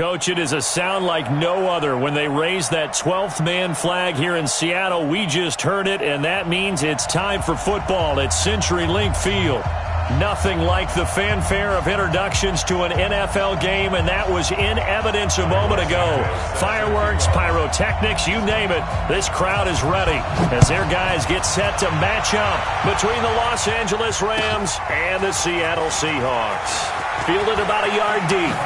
Coach, it is a sound like no other when they raise that 12th man flag here in Seattle. We just heard it, and that means it's time for football at CenturyLink Field. Nothing like the fanfare of introductions to an NFL game, and that was in evidence a moment ago. Fireworks, pyrotechnics, you name it. This crowd is ready as their guys get set to match up between the Los Angeles Rams and the Seattle Seahawks. Fielded about a yard deep.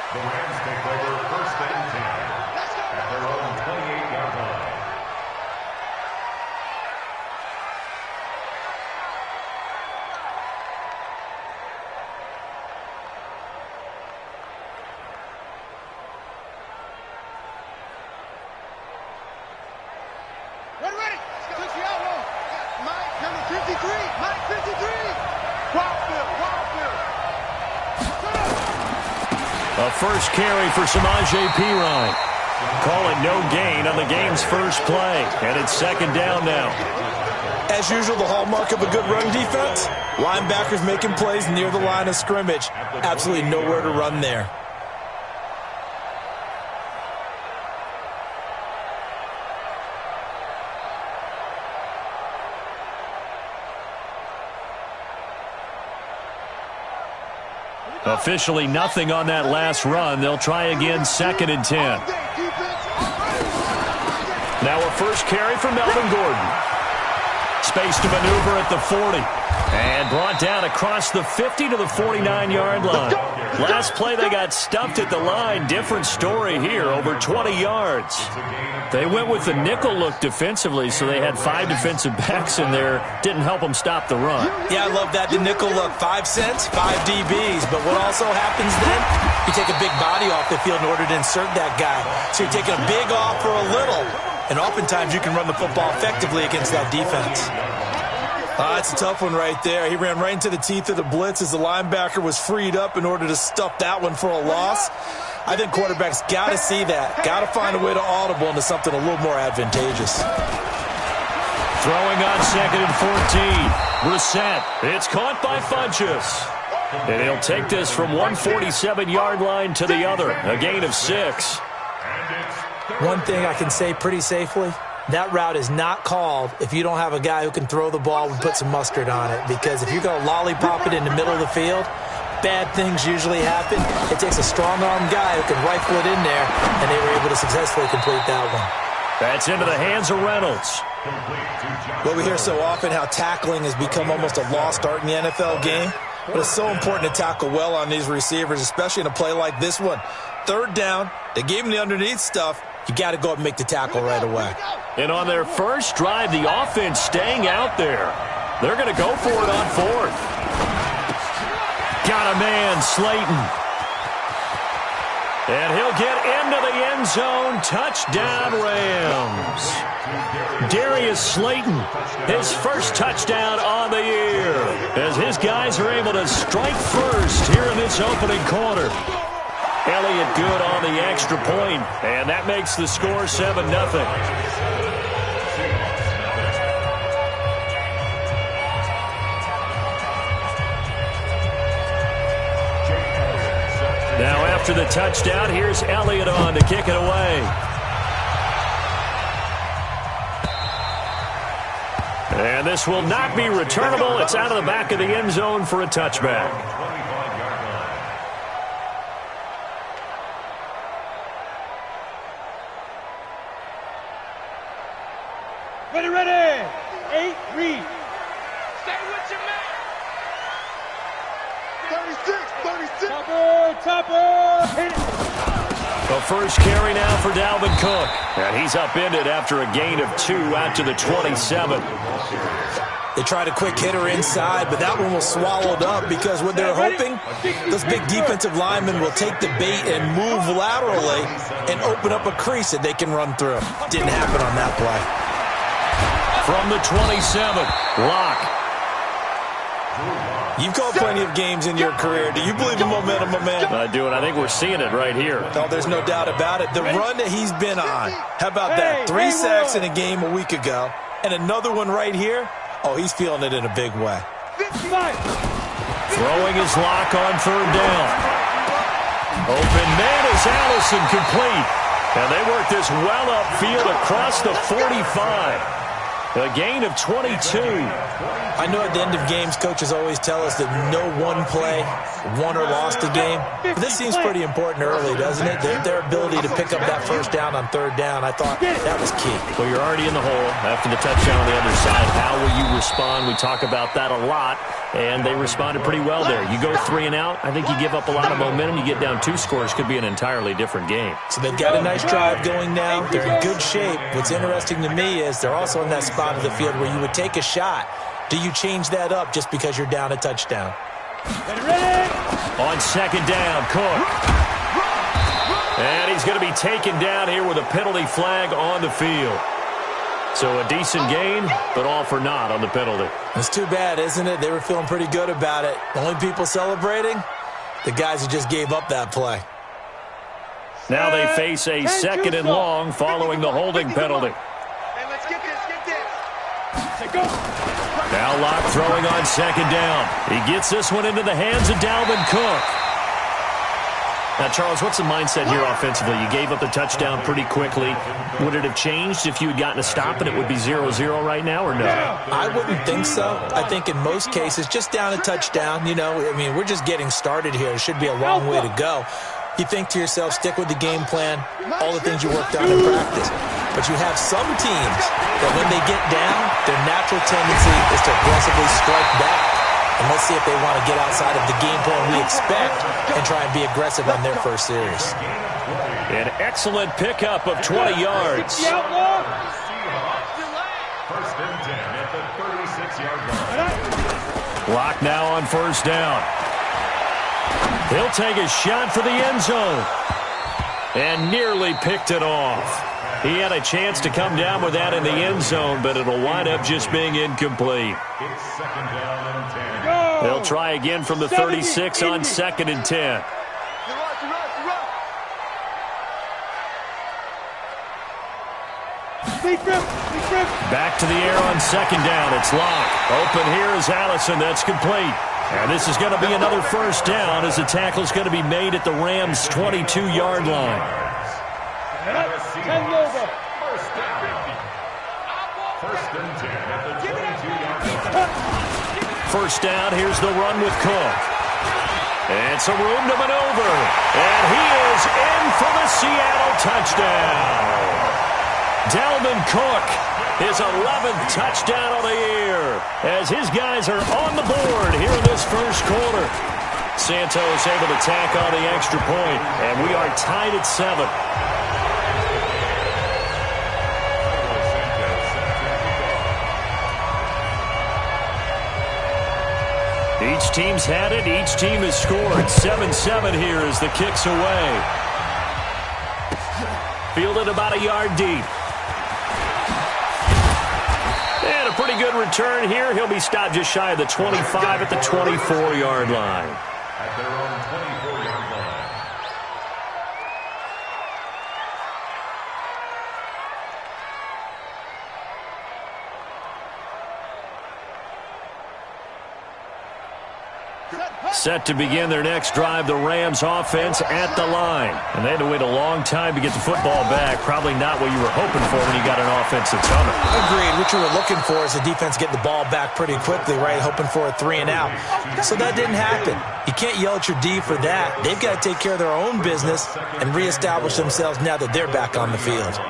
The Rams take over first and 10 at their own 28-yard line. Ready. Switch you out, roll. Mike, number 53. Mike, 53. Wildfield. A first carry for Samaje Perine. Call it no gain on the game's first play. And it's second down now. As usual, the hallmark of a good run defense, linebackers making plays near the line of scrimmage. Absolutely nowhere to run there. Officially nothing on that last run. They'll try again, second and 10. Now a first carry for Melvin Gordon. Space to maneuver at the 40. And brought down across the 50 to the 49-yard line. Last play they got stuffed at the line. Different story here, over 20 yards. They went with the nickel look defensively, so they had 5 defensive backs in there. Didn't help them stop the run. Yeah, I love that. The nickel look, 5 cents, 5 DBs. But what also happens then, you take a big body off the field in order to insert that guy. So you're taking a big off for a little. And oftentimes you can run the football effectively against that defense. It's a tough one right there. He ran right into the teeth of the blitz as the linebacker was freed up in order to stuff that one for a loss. I think quarterbacks got to see that. Got to find a way to audible into something a little more advantageous. Throwing on second and 14. Brissett. It's caught by Funchess. And he'll take this from 147-yard line to the other. A gain of 6. One thing I can say pretty safely, that route is not called if you don't have a guy who can throw the ball and put some mustard on it. Because if you're going to lollipop it in the middle of the field, bad things usually happen. It takes a strong-arm guy who can rifle it in there, and they were able to successfully complete that one. That's into the hands of Reynolds. Well, we hear so often how tackling has become almost a lost art in the NFL game. But it's so important to tackle well on these receivers, especially in a play like this one. Third down, they gave him the underneath stuff. You got to go up and make the tackle right away. And on their first drive, the offense staying out there. They're going to go for it on fourth. Got a man, Slayton. And he'll get into the end zone. Touchdown, Rams. Darius Slayton, his first touchdown on the year, as his guys are able to strike first here in this opening quarter. Elliott good on the extra point, and that makes the score 7-0. Now after the touchdown, here's Elliott on to kick it away. And this will not be returnable. It's out of the back of the end zone for a touchback. Ready. 8, read. Stay with your man. 36. Topper. Hit it. The first carry now for Dalvin Cook. And he's upended after a gain of 2 out to the 27. They tried a quick hitter inside, but that one was swallowed up because what they're hoping, those big defensive linemen will take the bait and move laterally and open up a crease that they can run through. Didn't happen on that play. From the 27, Locke. You've called plenty of games in your career. Do you believe in momentum, my man? I do, and I think we're seeing it right here. No, there's no doubt about it. The run that he's been on, how about that? 3 sacks in a game a week ago, and another one right here. Oh, he's feeling it in a big way. Throwing his lock on third down. Open man is Allison, complete. And they work this well upfield across the 45. A gain of 22. I know at the end of games, coaches always tell us that no one play won or lost a game. But this seems pretty important early, doesn't it? Their ability to pick up that first down on third down, I thought that was key. Well, you're already in the hole after the touchdown on the other side. How will you respond? We talk about that a lot, and they responded pretty well there. You go 3 and out, I think you give up a lot of momentum. You get down 2 scores, could be an entirely different game. So they've got a nice drive going now. They're in good shape. What's interesting to me is they're also in that spot of the field where you would take a shot. Do you change that up just because you're down a touchdown? On second down, Cook. And he's going to be taken down here with a penalty flag on the field. So a decent gain, but all for naught on the penalty. It's too bad, isn't it? They were feeling pretty good about it. The only people celebrating, the guys who just gave up that play. Now they face a second and long following the holding penalty. Now Locke throwing on second down. He gets this one into the hands of Dalvin Cook. Now, Charles, what's the mindset here offensively? You gave up the touchdown pretty quickly. Would it have changed if you had gotten a stop and it would be 0-0 right now, or no? I wouldn't think so. I think in most cases, just down a touchdown, you know, I mean, we're just getting started here. It should be a long way to go. You think to yourself, stick with the game plan, all the things you worked on in practice. But you have some teams that when they get down, their natural tendency is to aggressively strike back. And let's see if they want to get outside of the game plan we expect and try and be aggressive on their first series. An excellent pickup of 20 yards. First and 10 at the 36-yard line. Locke now on first down. He'll take a shot for the end zone. And nearly picked it off. He had a chance to come down with that in the end zone, but it'll wind up just being incomplete. It's second down and 10. They'll try again from the 36 on second and 10. Back to the air on second down. It's Locke. Open here is Allison. That's complete. And this is going to be another first down as the tackle is going to be made at the Rams' 22-yard line. First and 10 at the 22-yard line. First down, here's the run with Cook. And some room to maneuver. And he is in for the Seattle touchdown. Dalvin Cook, his 11th touchdown of the year, as his guys are on the board here in this first quarter. Santos able to tack on the extra point, and we are tied at 7. Each team's had it. Each team has scored. 7-7 here as the kick's away. Fielded about a yard deep. And a pretty good return here. He'll be stopped just shy of the 25 at the 24-yard line. At their own 24-yard line. Set to begin their next drive, the Rams offense at the line. And they had to wait a long time to get the football back. Probably not what you were hoping for when you got an offense that's humming. Agreed. What you were looking for is the defense getting the ball back pretty quickly, right? Hoping for a 3 and out. So that didn't happen. You can't yell at your D for that. They've got to take care of their own business and reestablish themselves now that they're back on the field.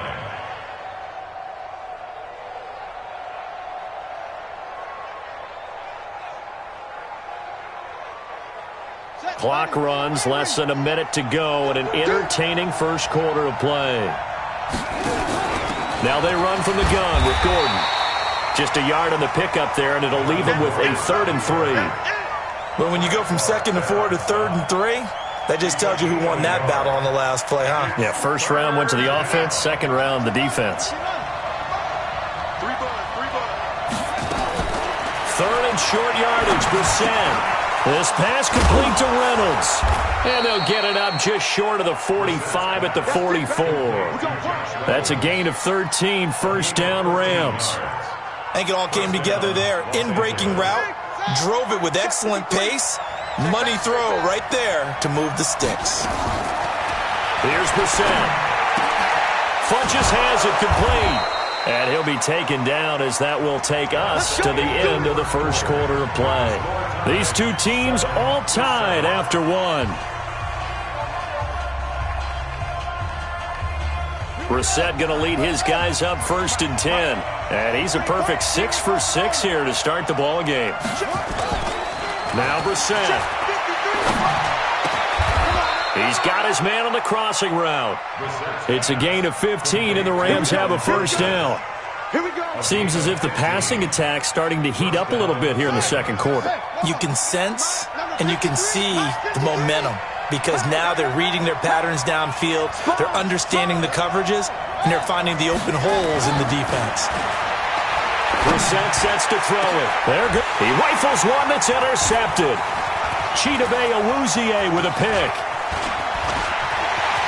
Clock runs, less than a minute to go, and an entertaining first quarter of play. Now they run from the gun with Gordon. Just a yard on the pickup there, and it'll leave them with a 3rd and 3. Well, when you go from 2nd and 4 to 3rd and 3, that just tells you who won that battle on the last play, huh? Yeah, first round went to the offense, second round the defense. 3rd and short yardage, Brissett. This pass complete to Reynolds. And they'll get it up just short of the 45 at the 44. That's a gain of 13, first down Rams. I think it all came together there. In-breaking route, drove it with excellent pace, Money throw right there to move the sticks. Here's Brissett. Funches has it complete. And he'll be taken down as that will take us to the end of the first quarter of play. These two teams all tied after one. Brissett going to lead his guys up 1st and 10. And he's a perfect 6 for 6 here to start the ball game. Now Brissett. He's got his man on the crossing route. It's a gain of 15, and the Rams have a first down. Seems as if the passing attack's starting to heat up a little bit here in the second quarter. You can sense and you can see the momentum because now they're reading their patterns downfield, they're understanding the coverages, and they're finding the open holes in the defense. Brissett sets to throw it. They're good. He rifles one that's intercepted. Chidobe Awuzie with a pick.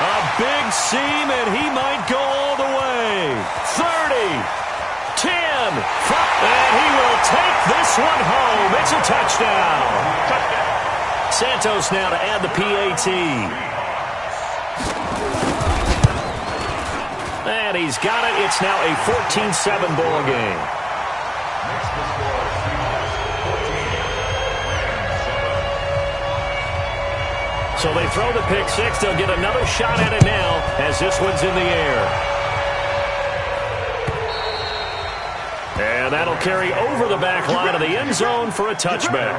A big seam, and he might go all the way. 30, 10, 5, and he will take this one home. It's a touchdown. Santos now to add the PAT. And he's got it. It's now a 14-7 ball game. So they throw the pick six. They'll get another shot at it now as this one's in the air. And that'll carry over the back line of the end zone for a touchback.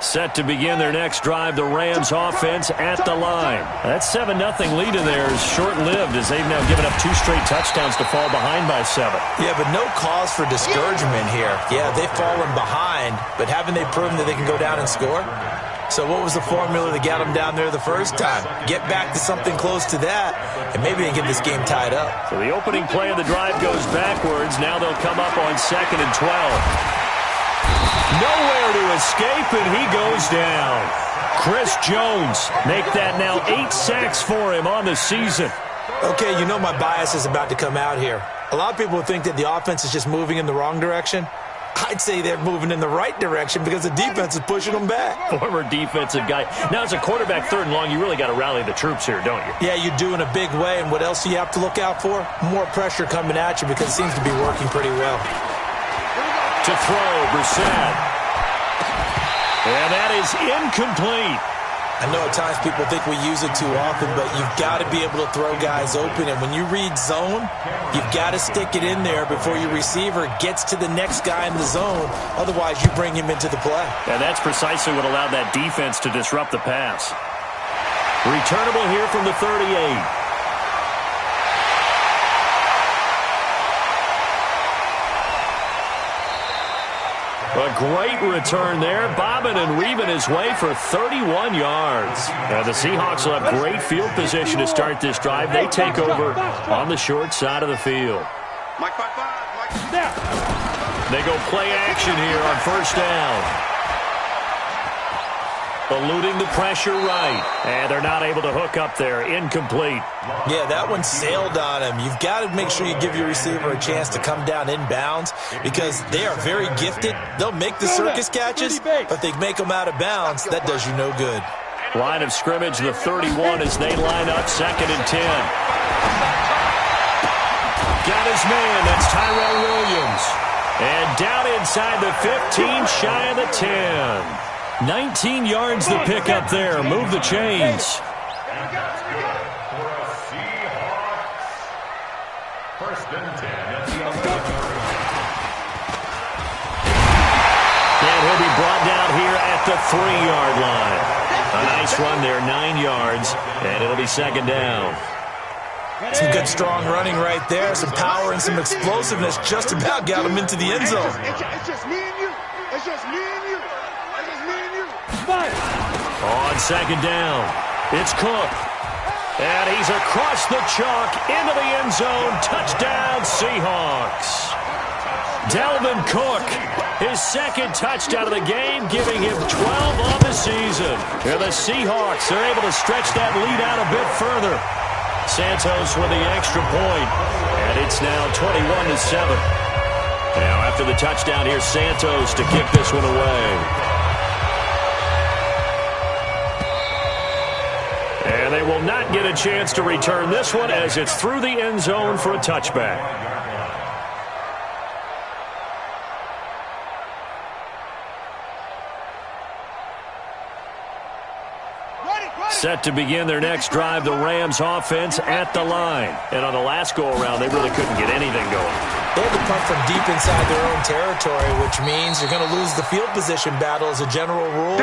Set to begin their next drive, the Rams offense at the line. That 7-0 lead in there is short-lived as they've now given up 2 straight touchdowns to fall behind by 7. Yeah, but no cause for discouragement here. Yeah, they've fallen behind, but haven't they proven that they can go down and score? So what was the formula that got them down there the first time? Get back to something close to that, and maybe they get this game tied up. So the opening play of the drive goes backwards. Now they'll come up on 2nd and 12. Nowhere to escape, and he goes down. Chris Jones make that now 8 sacks for him on the season. Okay, you know my bias is about to come out here. A lot of people think that the offense is just moving in the wrong direction. I'd say they're moving in the right direction because the defense is pushing them back. Former defensive guy. Now, as a quarterback 3rd and long, you really got to rally the troops here, don't you? Yeah, you do in a big way, and what else do you have to look out for? More pressure coming at you because it seems to be working pretty well. To throw, Brissett. And that is incomplete. I know at times people think we use it too often, but you've got to be able to throw guys open. And when you read zone, you've got to stick it in there before your receiver gets to the next guy in the zone. Otherwise, you bring him into the play. And that's precisely what allowed that defense to disrupt the pass. Returnable here from the 38. A great return there, bobbing and weaving his way for 31 yards. The Seahawks will have great field position to start this drive. They take over on the short side of the field. They go play action here on 1st down. Eluding the pressure right. And they're not able to hook up there. Incomplete. Yeah, that one sailed on him. You've got to make sure you give your receiver a chance to come down inbounds because they are very gifted. They'll make the circus catches, but they make them out of bounds. That does you no good. Line of scrimmage, the 31 as they line up 2nd and 10. Got his man. That's Tyrell Williams. And down inside the 15, shy of the 10. 19 yards the pick up there. Move the chains. First and 10. And he'll be brought down here at the 3-yard line. A nice run there, 9 yards, and it'll be 2nd down. Some good strong running right there. Some power and some explosiveness just about got him into the end zone. It's just me and you. It's just me and you. It's just me and you. On 2nd down, it's Cook. And he's across the chalk into the end zone. Touchdown, Seahawks. Dalvin Cook, his 2nd touchdown of the game, giving him 12 on the season. And the Seahawks are able to stretch that lead out a bit further. Santos with the extra point, and it's now 21-7. Now after the touchdown, here's Santos to kick this one away. And they will not get a chance to return this one as it's through the end zone for a touchback. Set to begin their next drive, the Rams offense at the line. And on the last go-around, they really couldn't get anything going. They had to punt from deep inside their own territory, which means you're going to lose the field position battle as a general rule.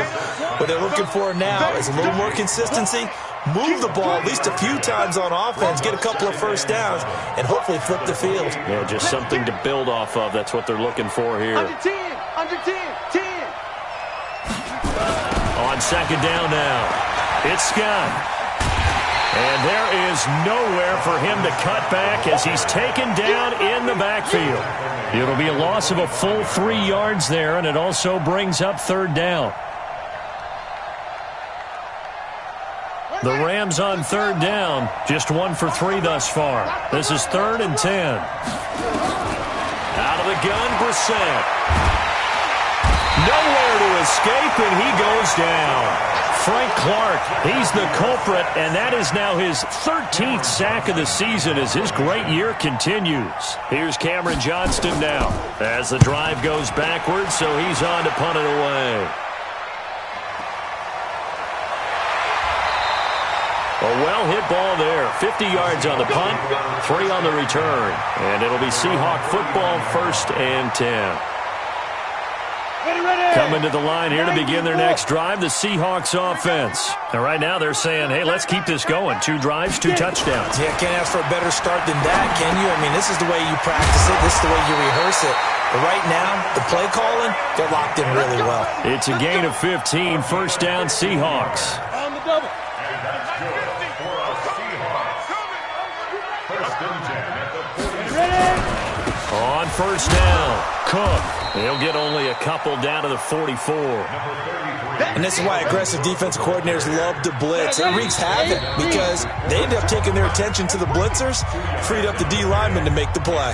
What they're looking for now is a little more consistency, move the ball at least a few times on offense, get a couple of first downs, and hopefully flip the field. Yeah, just something to build off of. That's what they're looking for here. Under 10, 10. On second down now. It's Scott. And there is nowhere for him to cut back as he's taken down in the backfield. It'll be a loss of a full 3 yards there, and it also brings up third down. The Rams on third down, just 1 for 3 thus far. This is 3rd and 10. Out of the gun, Brissett. Nowhere to escape, and he goes down. Frank Clark, he's the culprit, and that is now his 13th sack of the season as his great year continues. Here's Cameron Johnston now as the drive goes backwards, so he's on to punt it away. A well-hit ball there. 50 yards on the punt, 3 on the return. And it'll be Seahawk football, 1st and 10. Coming to the line here to begin their next drive, the Seahawks offense. And right now they're saying, hey, let's keep this going. 2 drives, 2 touchdowns. Yeah, can't ask for a better start than that, can you? I mean, this is the way you practice it. This is the way you rehearse it. But right now, the play calling, they're locked in really well. It's a gain of 15, 1st down Seahawks. On the double. And that's good for a Seahawks. 1st and 10 at the 40. On 1st down, Cook. He'll get only a couple down to the 44. And this is why aggressive defensive coordinators love to blitz. It wreaks havoc because they end up taking their attention to the blitzers, freed up the D lineman to make the play.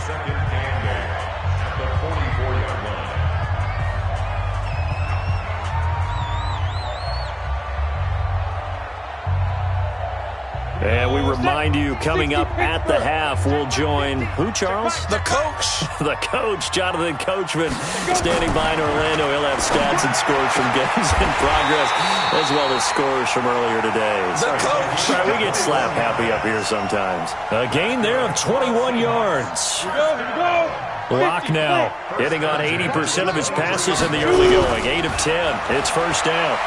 And we remind you, coming up at the half, we'll join who, Charles? The coach. The coach, Jonathan Coachman, standing by in Orlando. He'll have stats and scores from games in progress, as well as scores from earlier today. The coach. Sorry, we get slap happy up here sometimes. A gain there of 21 yards. Lock now, hitting on 80% of his passes in the early going. 8 of 10. It's 1st down.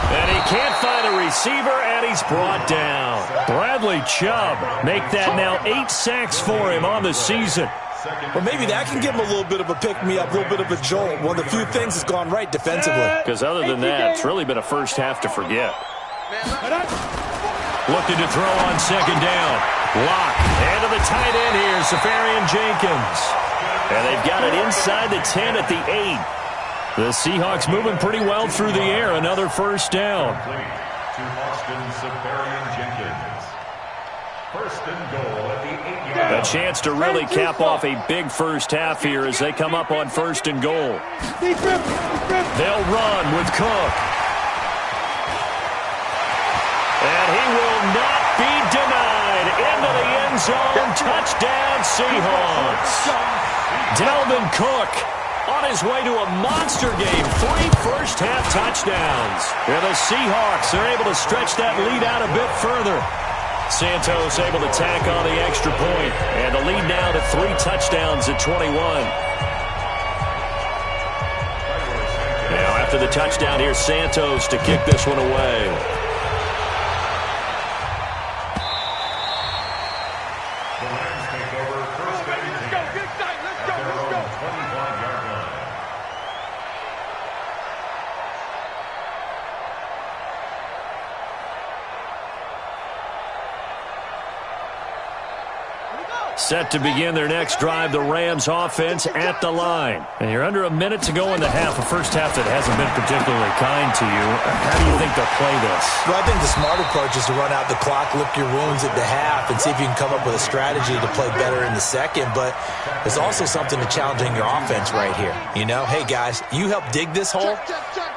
And he can't find a receiver, and he's brought down. Bradley Chubb make that now 8 sacks for him on the season. Well, maybe that can give him a little bit of a pick-me-up, a little bit of a jolt. One of the few things that's gone right defensively. Because other than that, it's really been a first half to forget. Looking to throw on 2nd down. Lock. And to the tight end here, Safarian Jenkins. And they've got it inside the 10 at the 8. The Seahawks moving pretty well through the air. Another 1st down. To Austin Safarian Jenkins. 1st and goal at the 8-yard line. A chance to really cap off a big first half here as they come up on 1st and goal. They'll run with Cook. And he will not be denied. Into the end zone. Touchdown, Seahawks. Dalvin Cook on his way to a monster game. 3 first-half touchdowns. And the Seahawks are able to stretch that lead out a bit further. Santos able to tack on the extra point. And the lead now to 3 touchdowns at 21. Now after the touchdown, here's Santos to kick this one away. The Rams take over 1st and 10 at their own 25-yard line. Set to begin their next drive, the Rams offense at the line. And you're under a minute to go in the half, a first half that hasn't been particularly kind to you. How do you think they'll play this? Well, I think the smart approach is to run out the clock, lick your wounds at the half, and see if you can come up with a strategy to play better in the second. But there's also something to challenging your offense right here. You know, hey, guys, you help dig this hole.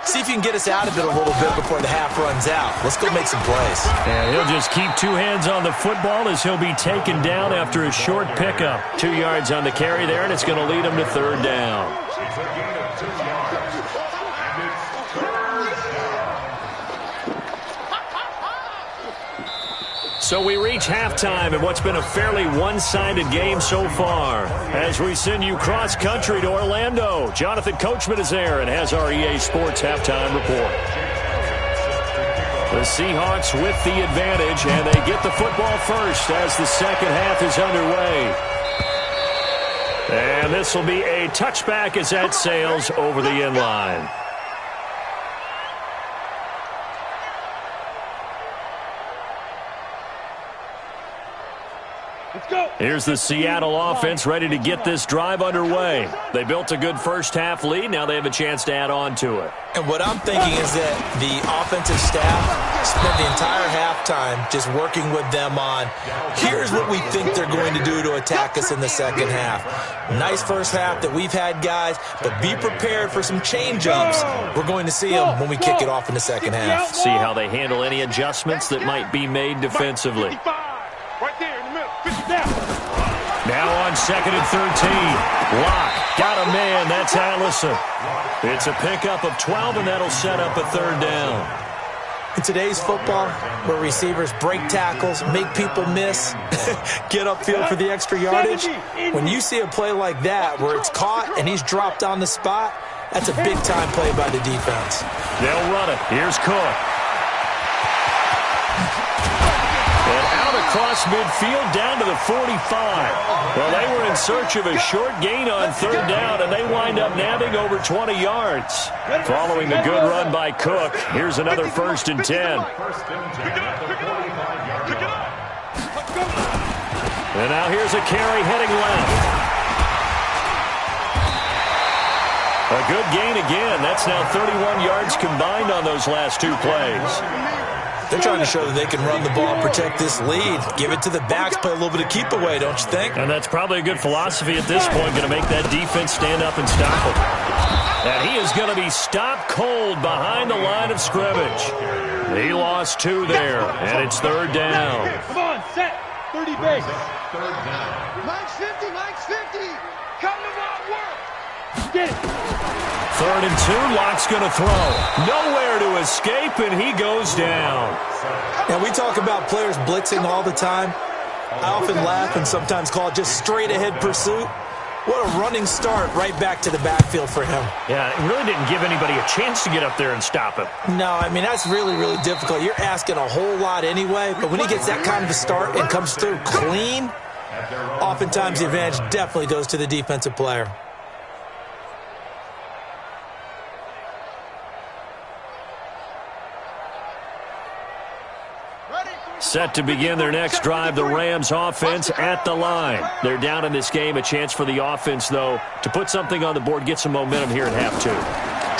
See if you can get us out of it a little bit before the half runs out. Let's go make some plays. And he'll just keep two hands on the football as he'll be taken down after a short pickup. 2 yards on the carry there, and it's going to lead him to third down. It's a gain of 2 yards, and it's third down. So we reach halftime in what's been a fairly one-sided game so far. As we send you cross-country to Orlando, Jonathan Coachman is there and has our EA Sports halftime report. The Seahawks with the advantage, and they get the football first as the second half is underway. And this will be a touchback as that sails over the end line. Here's the Seattle offense ready to get this drive underway. They built a good first-half lead. Now they have a chance to add on to it. And what I'm thinking is that the offensive staff spent the entire halftime just working with them on, here's what we think they're going to do to attack us in the second half. Nice first half that we've had, guys, but be prepared for some change-ups. We're going to see them when we kick it off in the second half. See how they handle any adjustments that might be made defensively. Right there in the middle. 50 down. Now on 2nd and 13. Lock. Got a man. That's Allison. It's a pickup of 12, and that'll set up a third down. In today's football, where receivers break tackles, make people miss, get upfield for the extra yardage, when you see a play like that where it's caught and he's dropped on the spot, that's a big-time play by the defense. They'll run it. Here's Cook. And out across midfield down to the 45. Well, they were in search of a short gain on third down, and they wind up nabbing over 20 yards. Following a good run by Cook, here's another 1st and 10. First and 10 at the 45-yard line. And now here's a carry heading left. A good gain again. That's now 31 yards combined on those last 2 plays. They're trying to show that they can run the ball and protect this lead. Give it to the backs, play a little bit of keep away, don't you think? And that's probably a good philosophy at this point, going to make that defense stand up and stop him. And he is going to be stopped cold behind the line of scrimmage. He lost 2 there, and it's third down. Come on, set. 30 base. Third down. Mike's 50, Mike's 50. Come to my work. Get it. 3rd and 2, Lock's going to throw. Nowhere to escape, and he goes down. Now, we talk about players blitzing all the time. I often laugh and sometimes call it just straight-ahead pursuit. What a running start right back to the backfield for him. Yeah, it really didn't give anybody a chance to get up there and stop him. No, I mean, that's really, really difficult. You're asking a whole lot anyway, but when he gets that kind of a start and comes through clean, oftentimes the advantage definitely goes to the defensive player. Set to begin their next drive, the Rams offense at the line. They're down in this game. A chance for the offense, though, to put something on the board, get some momentum here in half 2.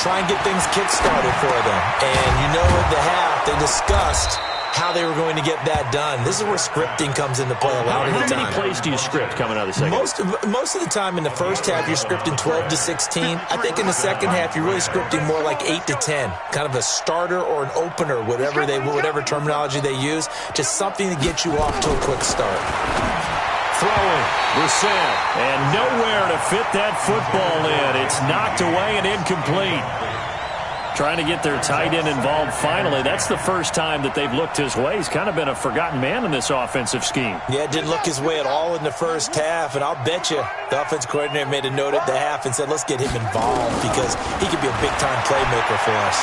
Try and get things kick-started for them. And you know at the half, they discussed how they were going to get that done. This is where scripting comes into play a lot of the time. How many plays do you script coming out of the second? Most of the time in the first half, you're scripting 12 to 16. I think in the second half, you're really scripting more like 8 to 10. Kind of a starter or an opener, whatever terminology they use. Just something to get you off to a quick start. Throwing, Brissett, and nowhere to fit that football in. It's knocked away and incomplete. Trying to get their tight end involved finally. That's the first time that they've looked his way. He's kind of been a forgotten man in this offensive scheme. Yeah, didn't look his way at all in the first half, and I'll bet you the offense coordinator made a note at the half and said, let's get him involved because he could be a big-time playmaker for us.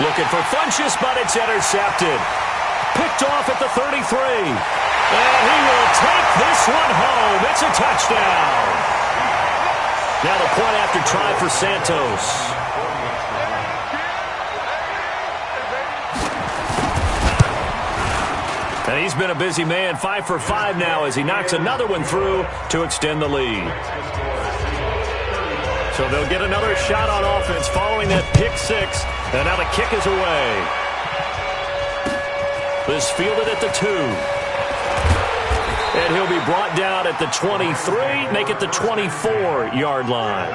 Looking for Funchess, but it's intercepted. Picked off at the 33. And he will take this one home. It's a touchdown. Now the point after try for Santos. And he's been a busy man, 5 for 5 now as he knocks another one through to extend the lead. So they'll get another shot on offense following that pick six. And now the kick is away. This fielded at the 2. And he'll be brought down at the 23, make it the 24-yard line.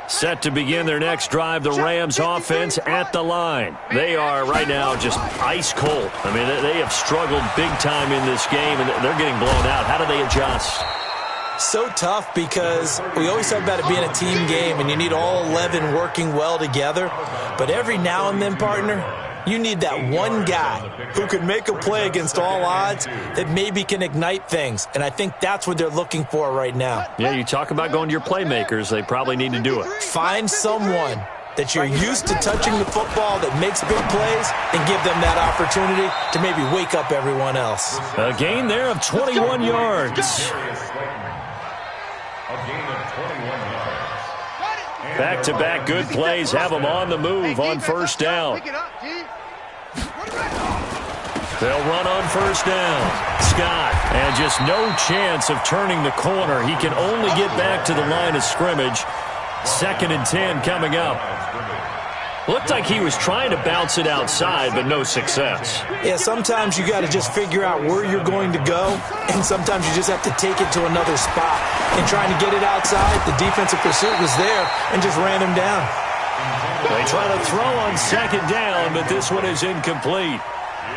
Set to begin their next drive, the Rams offense at the line. They are right now just ice cold. I mean, they have struggled big time in this game, and they're getting blown out. How do they adjust? So tough because we always talk about it being a team game, and you need all 11 working well together. But every now and then, partner, you need that one guy who can make a play against all odds that maybe can ignite things. And I think that's what they're looking for right now. Yeah, you talk about going to your playmakers. They probably need to do it. Find someone that you're used to touching the football that makes big plays and give them that opportunity to maybe wake up everyone else. A gain there of 21 yards. Back-to-back good plays have them on the move on first down. They'll run on first down. Scott, and just no chance of turning the corner. He can only get back to the line of scrimmage. 2nd and 10 coming up. Looked like he was trying to bounce it outside, but no success. Yeah, sometimes you got to just figure out where you're going to go, and sometimes you just have to take it to another spot. And trying to get it outside, the defensive pursuit was there and just ran him down. They try to throw on 2nd down, but this one is incomplete.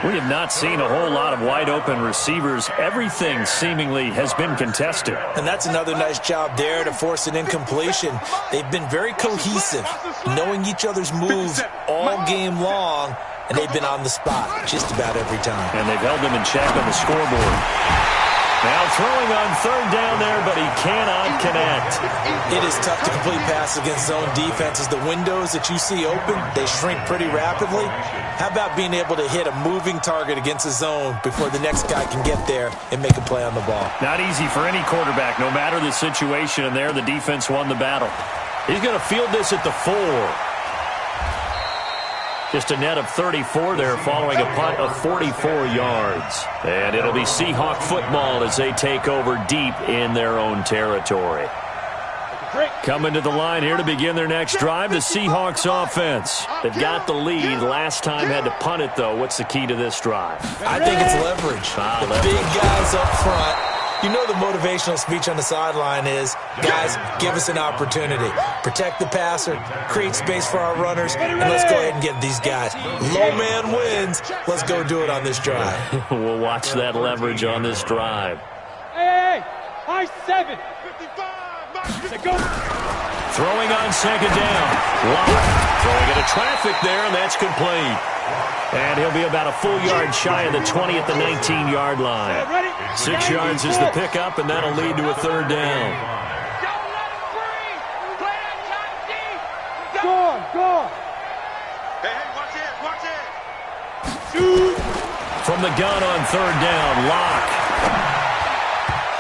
We have not seen a whole lot of wide-open receivers. Everything seemingly has been contested. And that's another nice job there to force an incompletion. They've been very cohesive, knowing each other's moves all game long, and they've been on the spot just about every time. And they've held them in check on the scoreboard. Now throwing on 3rd down there, but he cannot connect. It is tough to complete passes against zone defenses. The windows that you see open, they shrink pretty rapidly. How about being able to hit a moving target against a zone before the next guy can get there and make a play on the ball? Not easy for any quarterback, no matter the situation, and there the defense won the battle. He's going to field this at the 4. Just a net of 34 there following a punt of 44 yards. And it'll be Seahawk football as they take over deep in their own territory. Coming to the line here to begin their next drive, the Seahawks offense. They've got the lead. Last time had to punt it, though. What's the key to this drive? I think it's leverage. The big guys up front. You know the motivational speech on the sideline is, guys, give us an opportunity. Protect the passer, create space for our runners, and let's go ahead and get these guys. Low man wins. Let's go do it on this drive. We'll watch that leverage on this drive. Hey, high 7. Go. Throwing on 2nd down. Lock. Throwing into traffic there, and that's complete. And he'll be about a full yard shy of the 20 at the 19-yard line. 6 yards is the pickup, and that'll lead to a 3rd down. Go. Hey, watch it. From the gun on 3rd down, Lock.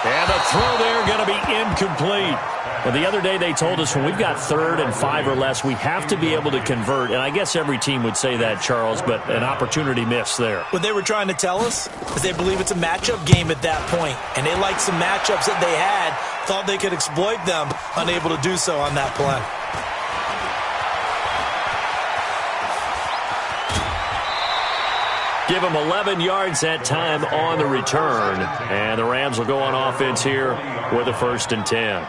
And the throw there going to be incomplete. Well, the other day they told us when we've got 3rd and 5 or less, we have to be able to convert. And I guess every team would say that, Charles, but an opportunity missed there. What they were trying to tell us is they believe it's a matchup game at that point. And they liked some matchups that they had, thought they could exploit them, unable to do so on that play. Give them 11 yards that time on the return. And the Rams will go on offense here with a 1st and 10.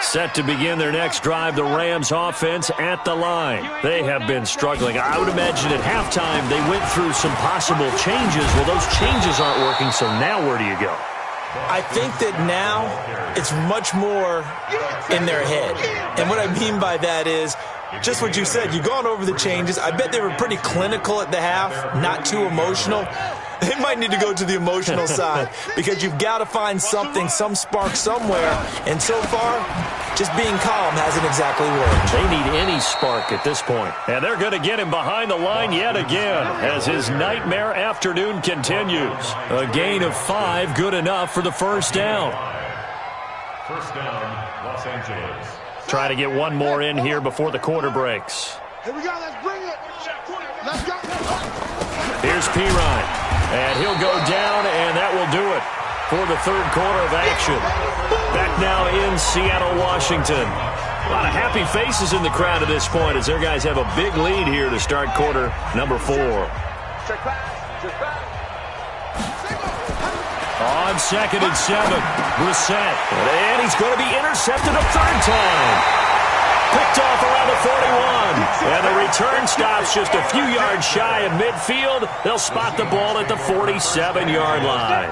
Set to begin their next drive, the Rams offense at the line. They have been struggling. I would imagine at halftime they went through some possible changes. Well, those changes aren't working, so now where do you go? I think that now it's much more in their head. And what I mean by that is just what you said. You've gone over the changes. I bet they were pretty clinical at the half, not too emotional. They might need to go to the emotional side because you've got to find something, some spark somewhere. And so far, just being calm hasn't exactly worked. They need any spark at this point. And they're going to get him behind the line yet again as his nightmare afternoon continues. A gain of 5, good enough for the first down. First down, Los Angeles. Try to get one more in here before the quarter breaks. Here we go. Let's bring it. Let's go. Here's Pirine. And he'll go down, and that will do it for the third quarter of action. Back now in Seattle, Washington. A lot of happy faces in the crowd at this point as their guys have a big lead here to start quarter number 4. On 2nd and 7, Brissett. And he's going to be intercepted a third time. Picked off around the 41. And the return stops just a few yards shy of midfield. They'll spot the ball at the 47-yard line.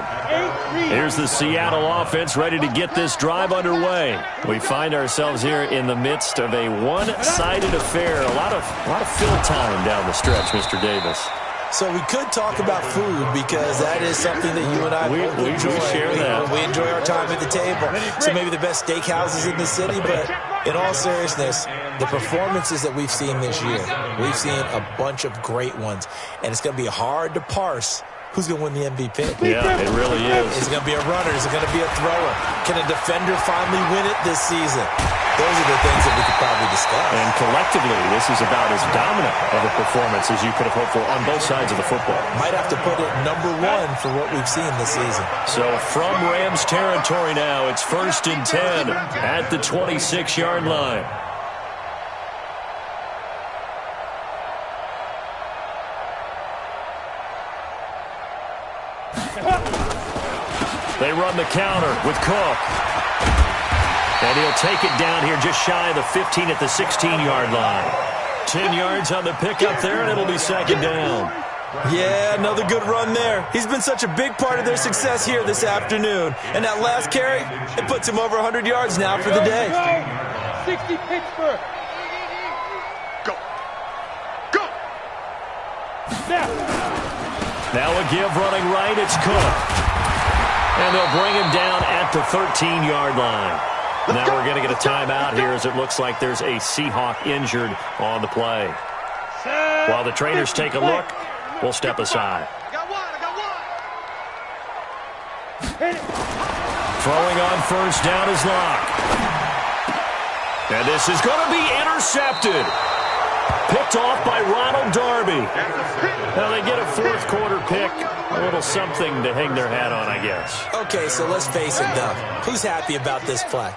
Here's the Seattle offense ready to get this drive underway. We find ourselves here in the midst of a one-sided affair. A lot of fill time down the stretch, Mr. Davis. So we could talk about food because that is something that you and I we enjoy. Share that. We enjoy our time at the table. So maybe the best steakhouses in the city, but in all seriousness, the performances that we've seen this year, we've seen a bunch of great ones, and it's going to be hard to parse who's going to win the MVP. Yeah, it really is. Is it going to be a runner? Is it going to be a thrower? Can a defender finally win it this season? Those are the things that we could probably discuss. And collectively, this is about as dominant of a performance as you could have hoped for on both sides of the football. Might have to put it number 1 for what we've seen this season. So from Rams territory now, it's 1st and 10 at the 26-yard line. They run the counter with Cook. And he'll take it down here just shy of the 15 at the 16-yard line. 10 yards on the pickup there, and it'll be 2nd down. Yeah, another good run there. He's been such a big part of their success here this afternoon. And that last carry, it puts him over 100 yards now for the day. 60 Pittsburgh. Go. Go. Now a give running right, it's Cook. And they'll bring him down at the 13-yard line. Now we're going to get a timeout here as it looks like there's a Seahawk injured on the play. While the trainers take a look, we'll step aside. I got one. Throwing on first down is Locke. And this is going to be intercepted. Picked off by Ronald Darby. Now they get a fourth quarter pick. A little something to hang their hat on, I guess. Okay, so let's face it, though. Who's happy about this play?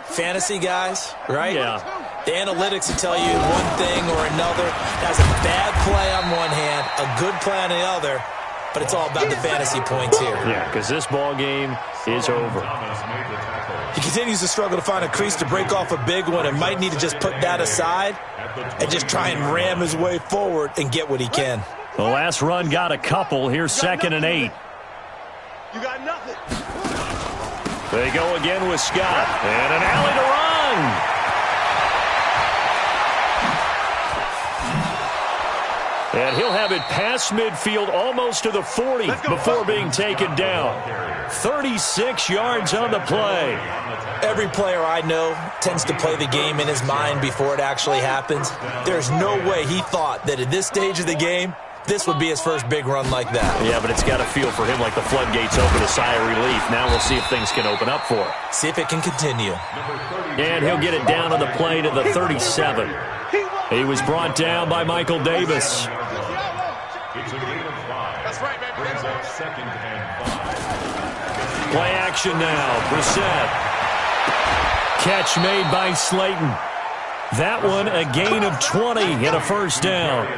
Fantasy guys, right? Yeah. The analytics will tell you one thing or another. That's a bad play on one hand, a good play on the other, but it's all about the fantasy points here. Yeah, because this ball game is over. He continues to struggle to find a crease to break off a big one and might need to just put that aside and just try and ram his way forward and get what he can. The last run got a couple. Here's 2nd and 8. You got nothing. They go again with Scott. And an alley to run. And he'll have it past midfield almost to the 40 before being taken down. 36 yards on the play. Every player I know tends to play the game in his mind before it actually happens. There's no way he thought that at this stage of the game, this would be his first big run like that. Yeah, but it's got to feel for him like the floodgates open, a sigh of relief. Now we'll see if things can open up for him. See if it can continue. And he'll get it down on the play to the 37. He was brought down by Michael Davis. It's a gain of 5. That's right, baby. Brings up 2nd and 5. Play action now. Brissett. Catch made by Slayton. That one a gain of 20 and a first down.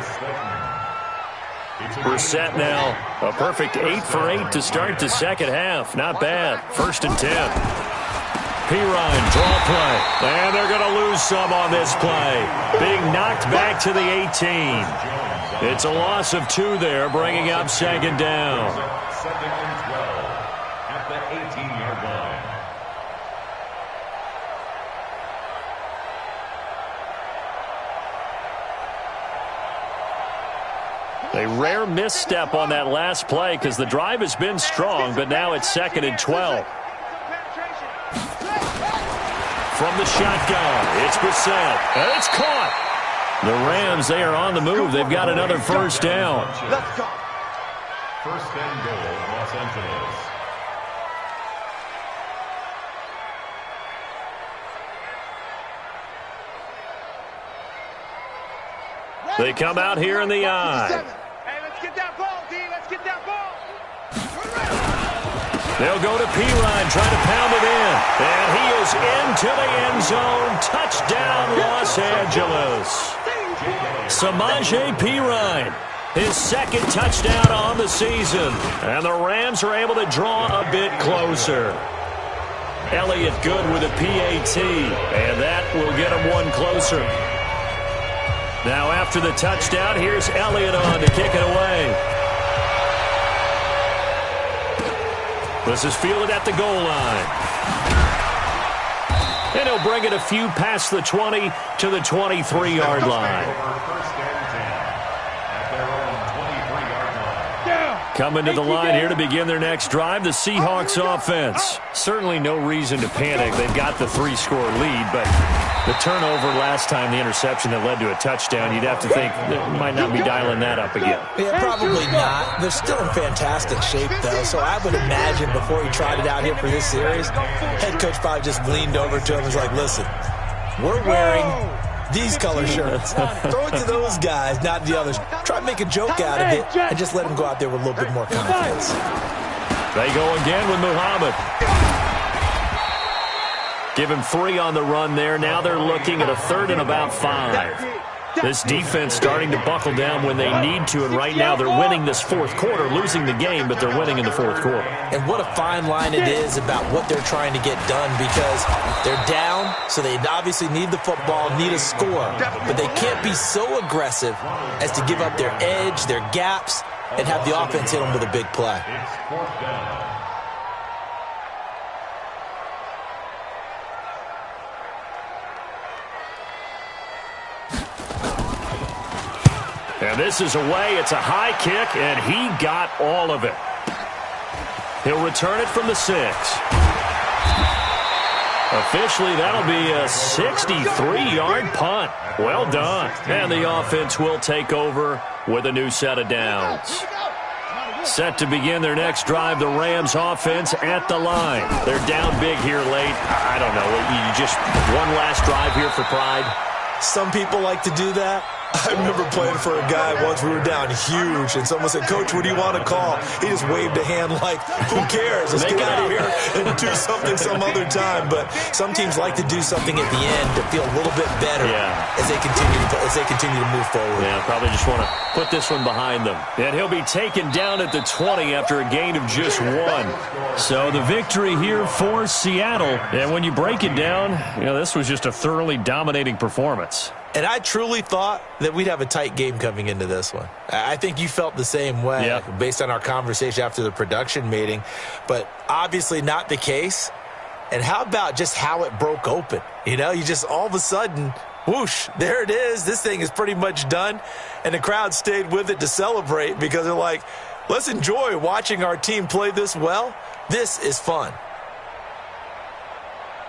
Brissett now a perfect 8 for 8 to start the second half. Not bad. 1st and 10. Pirine, draw play. And they're going to lose some on this play. Being knocked back to the 18. It's a loss of 2 there, bringing up 2nd down. 2nd and 12 at the 18-yard line. A rare misstep on that last play because the drive has been strong, but now it's 2nd and 12. from the shotgun. It's Brissett, and it's caught. The Rams, they are on the move. They've got another first down. Let's go. First and goal, Los Angeles. They come out here in the eye. Hey, let's get that ball, D. Let's get that ball. They'll go to Pirine, try to pound it in. And he is into the end zone. Touchdown, Los Angeles. Samaje Pirine, his second touchdown on the season. And the Rams are able to draw a bit closer. Elliott good with a PAT. And that will get him one closer. Now after the touchdown, here's Elliott on to kick it away. This is fielded at the goal line. And he'll bring it a few past the 20 to the 23-yard line. Coming to the line here to begin their next drive, the Seahawks offense. Certainly no reason to panic. They've got the 3-score lead, but the turnover last time, the interception that led to a touchdown, you'd have to think they might not be dialing that up again. Yeah, probably not. They're still in fantastic shape, though, so I would imagine before he tried it out here for this series, head coach probably just leaned over to him and was like, listen, we're wearing these color shirts. Throw it to those guys, not the others. Try to make a joke out of it and just let them go out there with a little bit more confidence. They go again with Muhammad. Give him 3 on the run there. Now they're looking at a 3rd and about 5. This defense starting to buckle down when they need to, and right now they're winning this 4th quarter, losing the game, but they're winning in the 4th quarter. And what a fine line it is about what they're trying to get done, because they're down, so they obviously need the football, need a score, but they can't be so aggressive as to give up their edge, their gaps, and have the offense hit them with a big play. It's 4th down. And this is away. It's a high kick, and he got all of it. He'll return it from the 6. Officially, that'll be a 63-yard punt. Well done. And the offense will take over with a new set of downs. Set to begin their next drive, the Rams offense at the line. They're down big here late. I don't know. You just one last drive here for pride. Some people like to do that. I remember playing for a guy once. We were down huge, and someone said, Coach, what do you want to call? He just waved a hand like, who cares? Let's get out of here and do something some other time. But some teams like to do something at the end to feel a little bit better as they continue to move forward. Yeah, probably just want to put this one behind them. And he'll be taken down at the 20 after a gain of just 1. So the victory here for Seattle. And when you break it down, this was just a thoroughly dominating performance. And I truly thought that we'd have a tight game coming into this one. I think you felt the same way based on our conversation after the production meeting, but obviously not the case. And how about just how it broke open? You just all of a sudden, whoosh, there it is. This thing is pretty much done. And the crowd stayed with it to celebrate because they're like, let's enjoy watching our team play this well. This is fun.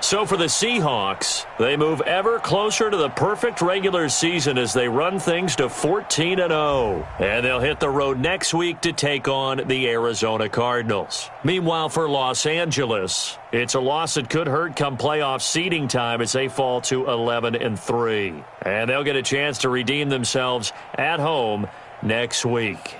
So for the Seahawks, they move ever closer to the perfect regular season as they run things to 14-0. And they'll hit the road next week to take on the Arizona Cardinals. Meanwhile, for Los Angeles, it's a loss that could hurt come playoff seeding time as they fall to 11-3. And they'll get a chance to redeem themselves at home next week.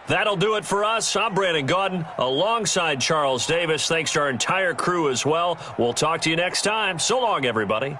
That'll do it for us. I'm Brandon Gaudin alongside Charles Davis. Thanks to our entire crew as well. We'll talk to you next time. So long, everybody.